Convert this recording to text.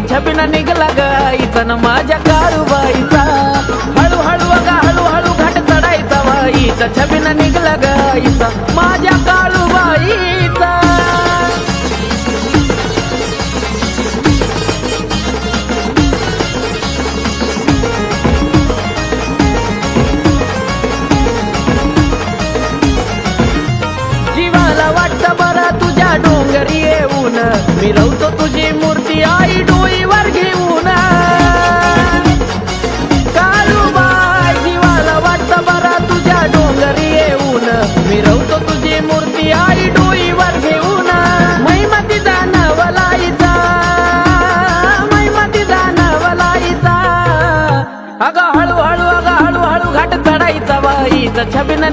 छबिना निघला गाईचा न माझ्या काळूबाईचा. हळूहळू अगा हळूहळू घाट चढायचा बाईचा, छबिना निघला गाईचा माझ्या काळूबाईचा. जीवाला वाटतं बरं तुझ्या डोंगरी येऊन, मिरवतो तुझी मूर्ती आई डोईवर घेऊन. काळूबाई जीवाला वाटतं बरं तुझ्या डोंगरी येऊन, मिरवतो तुझी मूर्ती आई डोईवर घेऊन. महिमा तिचा नवलाईचा, महिमा तिचा नवलाईचा. अगं हळूहळू अगं हळूहळू घाट चढायचा बाईचा, छबिना